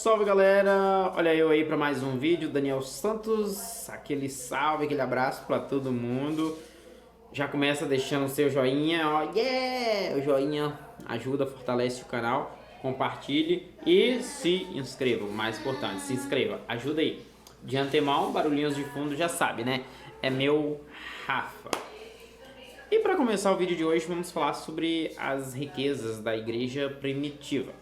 Salve galera, olha eu aí para mais um vídeo, Daniel Santos, aquele salve, aquele abraço para todo mundo. Já começa deixando o seu joinha, ó, yeah! O joinha ajuda, fortalece o canal, compartilhe e se inscreva, o mais importante, se inscreva, ajuda aí. De antemão, barulhinhos de fundo já sabe, né? É meu Rafa. E para começar o vídeo de hoje, vamos falar sobre as riquezas da igreja primitiva.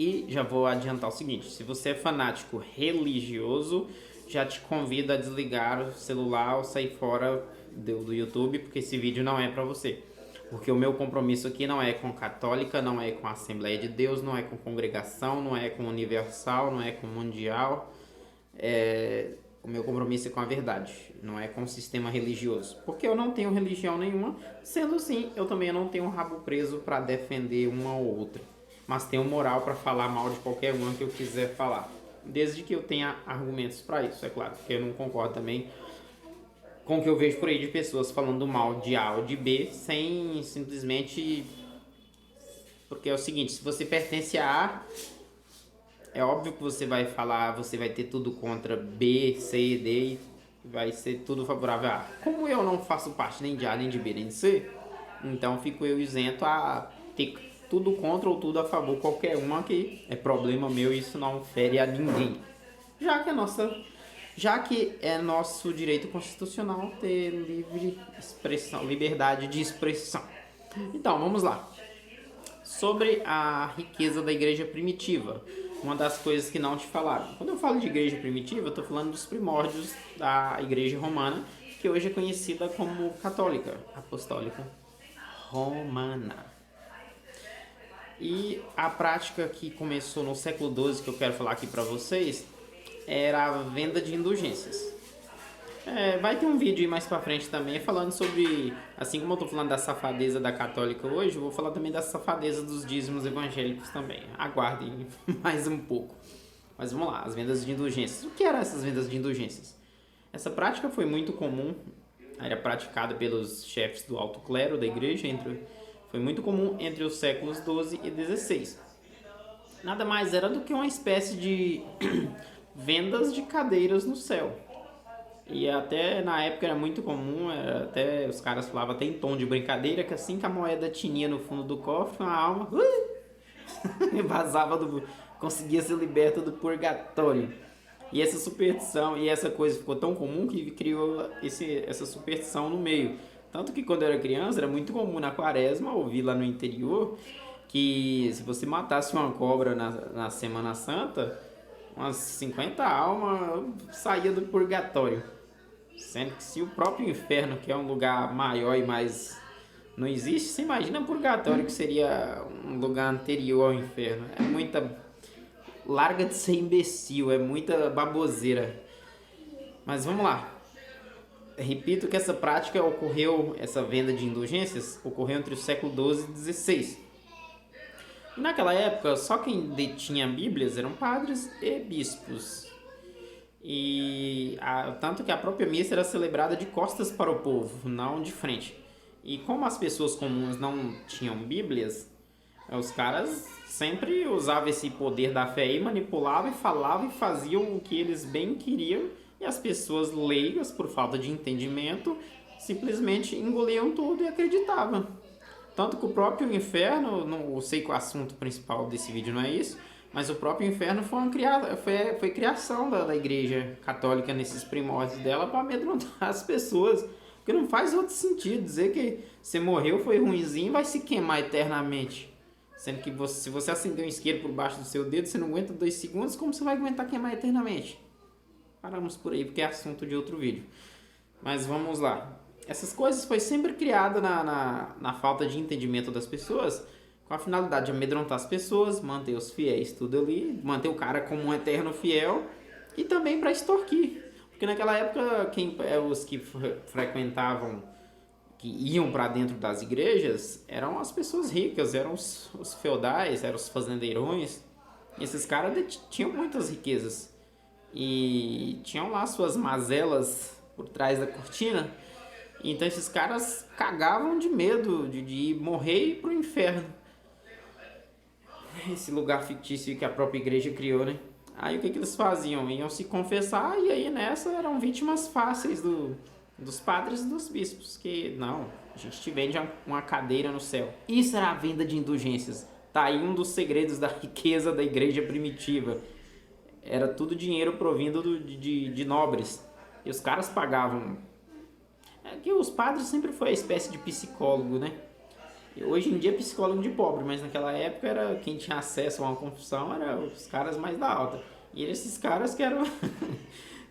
E já vou adiantar o seguinte, se você é fanático religioso, já te convido a desligar o celular ou sair fora do YouTube, porque esse vídeo não é para você. Porque o meu compromisso aqui não é com católica, não é com a Assembleia de Deus, não é com congregação, não é com universal, não é com mundial. O meu compromisso é com a verdade, não é com o sistema religioso. Porque eu não tenho religião nenhuma, sendo assim, eu também não tenho um rabo preso para defender uma ou outra. Mas tenho moral para falar mal de qualquer uma que eu quiser falar. Desde que eu tenha argumentos para isso, é claro. Porque eu não concordo também com o que eu vejo por aí de pessoas falando mal de A ou de B, sem simplesmente... Porque é o seguinte, se você pertence a A, é óbvio que você vai falar, você vai ter tudo contra B, C, D, vai ser tudo favorável a A. Como eu não faço parte nem de A, nem de B, nem de C, então fico eu isento a ter tudo contra ou tudo a favor, qualquer uma, que é problema meu e isso não fere a ninguém. Já que é nosso direito constitucional ter livre expressão, liberdade de expressão. Então, vamos lá. Sobre a riqueza da igreja primitiva, uma das coisas que não te falaram. Quando eu falo de igreja primitiva, eu estou falando dos primórdios da igreja romana, que hoje é conhecida como católica, apostólica romana. E a prática que começou no século XII, que eu quero falar aqui para vocês, era a venda de indulgências. Vai ter um vídeo aí mais pra frente também falando sobre, assim como eu tô falando da safadeza da católica hoje, eu vou falar também da safadeza dos dízimos evangélicos também. Aguardem mais um pouco. Mas vamos lá, as vendas de indulgências. O que eram essas vendas de indulgências? Essa prática foi muito comum, era praticada pelos chefes do alto clero da igreja, foi muito comum entre os séculos XII e XVI. Nada mais era do que uma espécie de vendas de cadeiras no céu. E até na época era muito comum, até os caras falavam até em tom de brincadeira, que assim que a moeda tinha no fundo do cofre, uma alma vazava conseguia ser liberta do purgatório. E essa superstição e essa coisa ficou tão comum que criou essa superstição no meio. Tanto que quando eu era criança era muito comum na quaresma ouvir lá no interior que se você matasse uma cobra na Semana Santa, umas 50 almas saía do purgatório. Sendo que se o próprio inferno, que é um lugar maior e mais... não existe, você imagina purgatório, que seria um lugar anterior ao inferno. É muita... larga de ser imbecil, é muita baboseira. Mas vamos lá. Repito que essa prática ocorreu, essa venda de indulgências, ocorreu entre o século XII e XVI. E naquela época, só quem detinha bíblias eram padres e bispos. Tanto que a própria missa era celebrada de costas para o povo, não de frente. E como as pessoas comuns não tinham bíblias, os caras sempre usavam esse poder da fé e manipulavam e falavam e faziam o que eles bem queriam. E as pessoas leigas, por falta de entendimento, simplesmente engoliam tudo e acreditavam. Tanto que o próprio inferno, não sei que o assunto principal desse vídeo não é isso, mas o próprio inferno foi criação da igreja católica nesses primórdios dela para amedrontar as pessoas. Porque não faz outro sentido dizer que você morreu, foi ruimzinho e vai se queimar eternamente. Sendo que se você acender um isqueiro por baixo do seu dedo, você não aguenta 2 segundos, como você vai aguentar queimar eternamente? Paramos por aí porque é assunto de outro vídeo. Mas vamos lá. Essas coisas foi sempre criada na falta de entendimento das pessoas, com a finalidade de amedrontar as pessoas, manter os fiéis tudo ali, manter o cara como um eterno fiel e também para extorquir. Porque naquela época os que frequentavam, que iam para dentro das igrejas, eram as pessoas ricas, eram os feudais, eram os fazendeirões. E esses caras tinham muitas riquezas. E tinham lá suas mazelas por trás da cortina. Então esses caras cagavam de medo de morrer e ir pro inferno. esse lugar fictício que a própria igreja criou, né? Aí o que eles faziam? Iam se confessar e aí nessa eram vítimas fáceis dos padres e dos bispos, que não, a gente te vende uma cadeira no céu. Isso era a venda de indulgências. Tá aí um dos segredos da riqueza da igreja primitiva. Era tudo dinheiro provindo de nobres. E os caras pagavam. É que os padres sempre foi a espécie de psicólogo, né? E hoje em dia é psicólogo de pobre, mas naquela época era quem tinha acesso a uma confissão eram os caras mais da alta. E esses caras que eram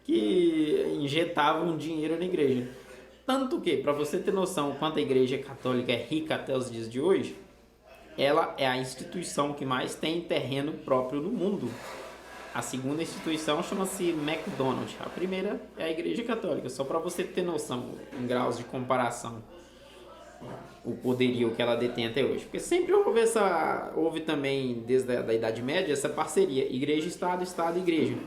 que injetavam dinheiro na igreja. Tanto que, para você ter noção o quanto a igreja católica é rica até os dias de hoje, ela é a instituição que mais tem terreno próprio no mundo. A segunda instituição chama-se McDonald's. A primeira é a Igreja Católica, só para você ter noção em graus de comparação o poderio que ela detém até hoje. Porque sempre houve também, desde a Idade Média, essa parceria Igreja-Estado, Estado-Igreja.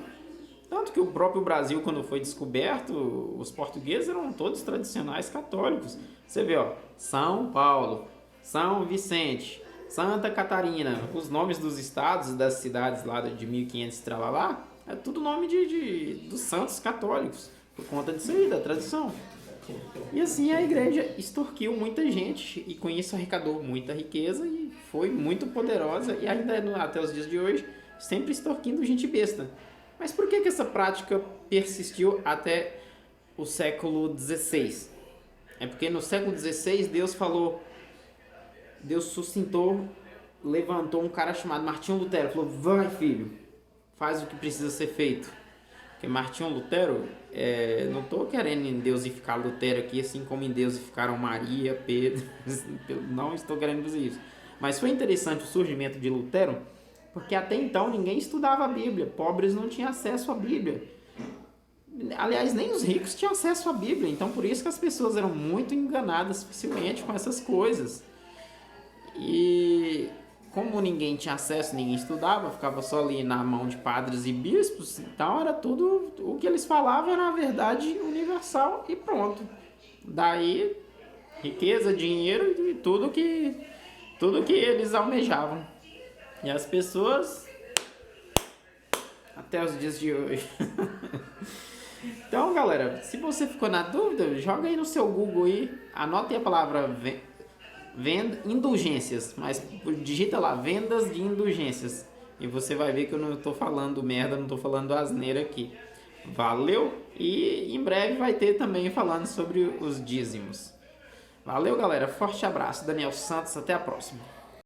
Tanto que o próprio Brasil, quando foi descoberto, os portugueses eram todos tradicionais católicos. Você vê, ó, São Paulo, São Vicente, Santa Catarina, os nomes dos estados e das cidades lá de 1500 tralalá, é tudo nome dos santos católicos, por conta disso aí, da tradição. E assim a igreja extorquiu muita gente e com isso arrecadou muita riqueza e foi muito poderosa e ainda até os dias de hoje sempre extorquindo gente besta. Mas por que essa prática persistiu até o século XVI? É porque no século XVI Deus suscitou, levantou um cara chamado Martinho Lutero. Falou, vai filho, faz o que precisa ser feito. Porque Martinho Lutero, não estou querendo endeusificar Lutero aqui, assim como endeusificaram Maria, Pedro. Não estou querendo dizer isso. Mas foi interessante o surgimento de Lutero, porque até então ninguém estudava a Bíblia. Pobres não tinham acesso à Bíblia. Aliás, nem os ricos tinham acesso à Bíblia. Então por isso que as pessoas eram muito enganadas facilmente com essas coisas. E como ninguém tinha acesso, ninguém estudava, ficava só ali na mão de padres e bispos, então era tudo, o que eles falavam era a verdade universal e pronto. Daí, riqueza, dinheiro e tudo que eles almejavam. E as pessoas, até os dias de hoje. Então, galera, se você ficou na dúvida, joga aí no seu Google aí, anota aí a palavra indulgências, mas digita lá, vendas de indulgências, e você vai ver que eu não estou falando merda, não estou falando asneira aqui. Valeu? E em breve vai ter também falando sobre os dízimos. Valeu, galera, forte abraço, Daniel Santos, até a próxima.